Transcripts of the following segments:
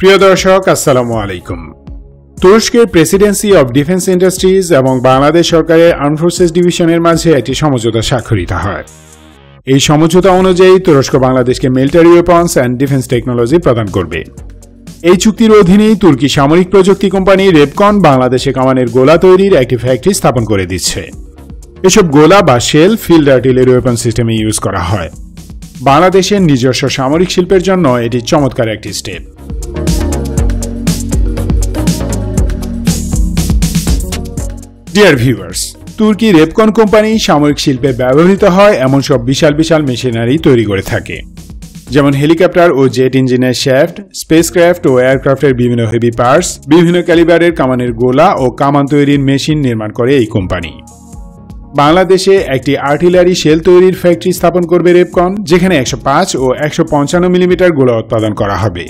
প্রিয় দর্শক আসসালামু আলাইকুম। তুরস্কের প্রেসিডেন্সি অব ডিফেন্স ইন্ডাস্ট্রিজ এবং বাংলাদেশ সরকারের আর্ম ফোর্সেস ডিভিশনের মাঝে একটি সমঝোতা স্বাক্ষরিত হয়। এই সমঝোতা অনুযায়ী তুরস্ক বাংলাদেশকে military weapons and defence technology প্রদান করবে। এই চুক্তির অধীনেই তুর্কি সামরিক প্রযুক্তি কোম্পানি রেপকন বাংলাদেশে কামানের গোলা তৈরির একটি ফ্যাক্টরি স্থাপন করে দিচ্ছে। এসব গোলা বা শেল ফিল্ড আর্টিলারি ওয়েপন সিস্টেমে ইউজ করা হয়। বাংলাদেশের নিজস্ব সামরিক শিল্পের জন্য এটি চমৎকার একটি স্টেপ। ডিয়ার ভিউয়ার্স, তুর্কি রেপকন কোম্পানি সামরিক শিল্পে ব্যবহৃত হয় এমন সব বিশাল বিশাল মেশিনারি তৈরি করে থাকে, যেমন হেলিকপ্টার ও জেট ইঞ্জিনের শ্যাফট, স্পেসক্রাফট ও এয়ারক্রাফটের বিভিন্ন হেভি পার্টস, বিভিন্ন ক্যালিবারের কামানের গোলা ও কামান তৈরির মেশিন নির্মাণ করে এই কোম্পানি। বাংলাদেশে একটি আর্টিলারি শেল তৈরির ফ্যাক্টরি স্থাপন করবে রেপকন, যেখানে 105 ও 155 মিলিমিটার গোলা উৎপাদন করা হবে।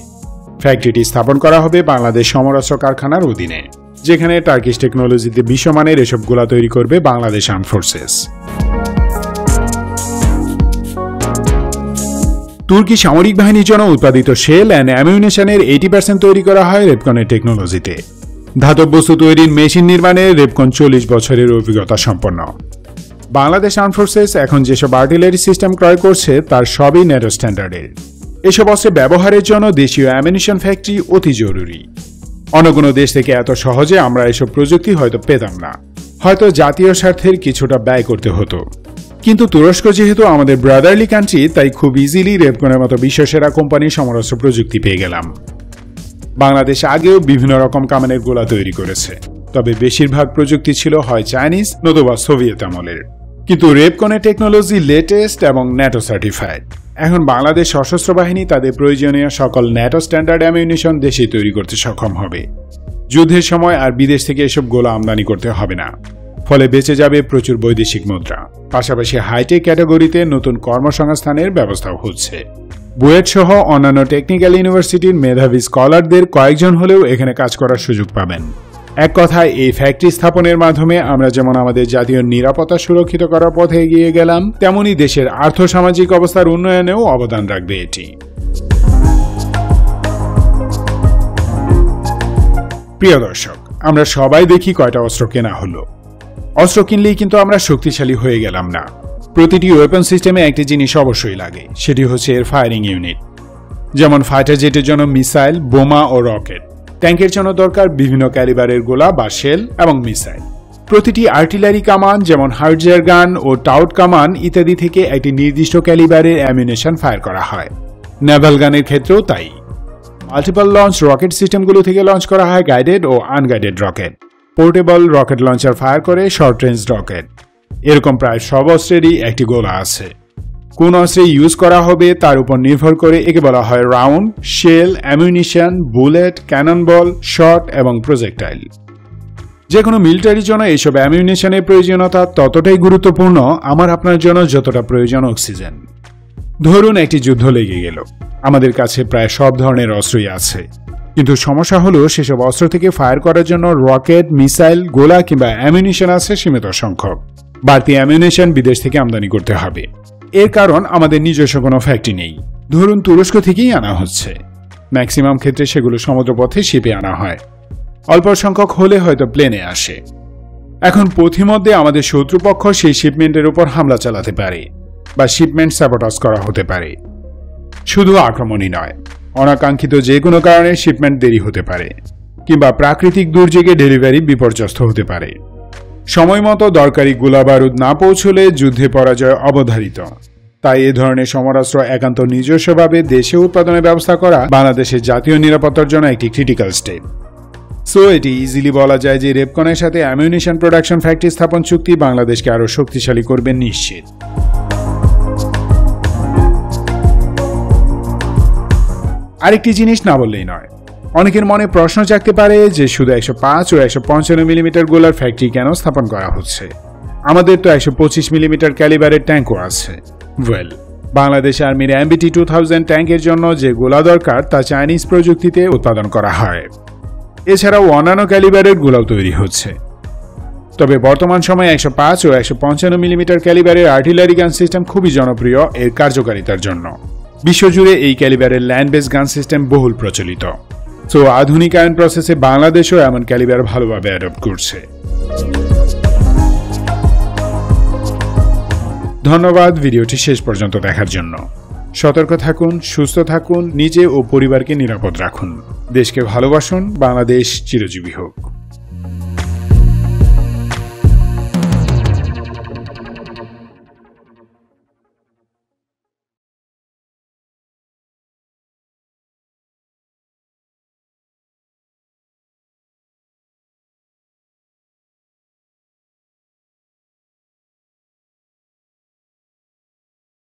ফ্যাক্টরিটি স্থাপন করা হবে বাংলাদেশ সমরাস্ত্র কারখানার অধীনে, যেখানে টার্কিশ টেকনোলজিতে বিশ্বমানের এসব গোলা তৈরি করবে বাংলাদেশ আর্ম ফোর্সেস। তুর্কি সামরিক বাহিনীর জন্য উৎপাদিত শেল অ্যান্ড অ্যামিউনিশনের 80% তৈরি করা হয় রেপকনের টেকনোলজিতে। ধাতব বস্তু তৈরির মেশিন নির্মাণে রেপকন 40 বছরের অভিজ্ঞতা সম্পন্ন। বাংলাদেশ আর্ম ফোর্সেস এখন যেসব আর্টিলারি সিস্টেম ক্রয় করছে তার সবই ন্যাটো স্ট্যান্ডার্ডের। এসব অস্ত্রে ব্যবহারের জন্য দেশীয় অ্যামিউনিশন ফ্যাক্টরি অতি জরুরি। অন্য কোনো দেশ থেকে এত সহজে আমরা এসব প্রযুক্তি হয়তো পেতাম না, হয়তো জাতীয় স্বার্থের কিছুটা ব্যয় করতে হতো। কিন্তু তুরস্ক যেহেতু আমাদের ব্রাদারলি কান্ট্রি, তাই খুব ইজিলি রেপকনের মতো বিশ্বসেরা কোম্পানির সমরাস্ত্র প্রযুক্তি পেয়ে গেলাম। বাংলাদেশ আগেও বিভিন্ন রকম কামানের গোলা তৈরি করেছে, তবে বেশিরভাগ প্রযুক্তি ছিল হয় চাইনিজ নতুবা সোভিয়েত আমলের। কিন্তু রেপকনের টেকনোলজি লেটেস্ট এবং ন্যাটো সার্টিফাইড। এখন বাংলাদেশ সশস্ত্র বাহিনী তাদের প্রয়োজনীয় সকল ন্যাটো স্ট্যান্ডার্ড অ্যামিউনিশন দেশেই তৈরি করতে সক্ষম হবে। যুদ্ধের সময় আর বিদেশ থেকে এসব গোলা আমদানি করতে হবে না, ফলে বেঁচে যাবে প্রচুর বৈদেশিক মুদ্রা। পাশাপাশি হাইটেক ক্যাটাগরিতে নতুন কর্মসংস্থানের ব্যবস্থাও হচ্ছে। বুয়েট সহ অন্যান্য টেকনিক্যাল ইউনিভার্সিটির মেধাবী স্কলারদের কয়েকজন হলেও এখানে কাজ করার সুযোগ পাবেন। এক কথায় এই ফ্যাক্টরি স্থাপনের মাধ্যমে আমরা যেমন আমাদের জাতীয় নিরাপত্তা সুরক্ষিত করার পথে এগিয়ে গেলাম, তেমনি দেশের আর্থসামাজিক অবস্থার উন্নয়নেও অবদান রাখবে এটি। প্রিয় দর্শক, আমরা সবাই দেখি কয়টা অস্ত্র কেনা হলো। অস্ত্র কিনলেই কিন্তু আমরা শক্তিশালী হয়ে গেলাম না। প্রতিটি ওয়েপন সিস্টেমে একটি জিনিস অবশ্যই লাগে, সেটি হচ্ছে এর ফায়ারিং ইউনিট। যেমন ফাইটার জেটের জন্য মিসাইল, বোমা ও রকেট। ট্যাঙ্কের জন্য দরকার বিভিন্ন ক্যালিবারের গোলা বা শেল এবং মিসাইল। প্রতিটি আর্টিলারি কামান যেমন হার্ডজার গান ও টাউট কামান ইত্যাদি থেকে একটি নির্দিষ্ট ক্যালিবারের অ্যামিউনিশন ফায়ার করা হয়। নেভাল গানের ক্ষেত্রেও তাই। মাল্টিপল লঞ্চ রকেট সিস্টেমগুলো থেকে লঞ্চ করা হয় গাইডেড ও unguided rocket. Portable rocket launcher fire করে শর্ট রেঞ্জ রকেট। এরকম প্রায় সব অস্ত্রেরই একটি গোলা আছে। কোন অস্ত্রে ইউজ করা হবে তার উপর নির্ভর করে একে বলা হয় round, shell, ammunition, bullet, cannon ball, shot এবং প্রজেক্টাইল। যে কোনো মিলিটারির জন্য এইসব অ্যামিউনিশনের প্রয়োজনীয়তা ততটাই গুরুত্বপূর্ণ আমার আপনার জন্য যতটা প্রয়োজন অক্সিজেন। ধরুন একটি যুদ্ধ লেগে গেল, আমাদের কাছে প্রায় সব ধরনের অস্ত্রই আছে, কিন্তু সমস্যা হলো সেসব অস্ত্র থেকে ফায়ার করার জন্য রকেট, মিসাইল, গোলা কিংবা অ্যামিউনিশন আছে সীমিত সংখ্যক। বাড়তি অ্যামিউনিশন বিদেশ থেকে আমদানি করতে হবে। এর কারণ আমাদের নিজস্ব কোনো ফ্যাক্টরি নেই। ধরুন তুরস্ক থেকেই আনা হচ্ছে। ম্যাক্সিমাম ক্ষেত্রে সেগুলো সমুদ্রপথে শিপে আনা হয়, অল্প সংখ্যক হলে হয়তো প্লেনে আসে। এখন পথিমধ্যে আমাদের শত্রুপক্ষ সেই শিপমেন্টের উপর হামলা চালাতে পারে বা শিপমেন্ট স্যাবোটাজ করা হতে পারে। শুধু আক্রমণই নয়, অনাকাঙ্ক্ষিত যে কোনো কারণে শিপমেন্ট দেরি হতে পারে কিংবা প্রাকৃতিক দুর্যোগে ডেলিভারি বিপর্যস্ত হতে পারে। সময় মতো দরকারি গোলাবারুদ না পৌঁছলে যুদ্ধে পরাজয় অবধারিত। তাই এ ধরনের সমরাস্ত্র একান্ত নিজস্বভাবে দেশে উৎপাদনের ব্যবস্থা করা বাংলাদেশের জাতীয় নিরাপত্তার জন্য একটি ক্রিটিক্যাল স্টেপ। সো এটি ইজিলি বলা যায় যে রেপকনের সাথে অ্যামিউনিশন প্রোডাকশন ফ্যাক্টরি স্থাপন চুক্তি বাংলাদেশকে আরও শক্তিশালী করবে নিশ্চিত। আরেকটি জিনিস না বললেই নয়, অনেকের মনে প্রশ্ন জাগতে পারে যে শুধু 105 ও 155 মিলিমিটার গোলার ফ্যাক্টরি কেন স্থাপন করা হচ্ছে? আমাদের তো 125 মিলিমিটার ক্যালিবারের ট্যাঙ্কও আছে। ওয়েল, বাংলাদেশ আর্মির MBT 2000 ট্যাঙ্কের জন্য যে গোলা দরকার তা চাইনিজ প্রযুক্তিতে উৎপাদন করা হয়। এছাড়াও অন্যান্য ক্যালিবারের গোলাও তৈরি হচ্ছে। তবে বর্তমান সময়ে 105 ও 155 মিলিমিটার ক্যালিবারের আর্টিলারি গান সিস্টেম খুবই জনপ্রিয় এর কার্যকারিতার জন্য। বিশ্বজুড়ে এই ক্যালিবারের ল্যান্ড বেস গান সিস্টেম বহুল প্রচলিত। সো আধুনিকায়ন প্রসেসে বাংলাদেশও এমন ক্যালিবার ভালোভাবে অ্যাডপ্ট করছে। ধন্যবাদ ভিডিওটি শেষ পর্যন্ত দেখার জন্য। সতর্ক থাকুন, সুস্থ থাকুন, নিজে ও পরিবারকে নিরাপদ রাখুন। দেশকে ভালোবাসুন। বাংলাদেশ চিরজীবী হোক।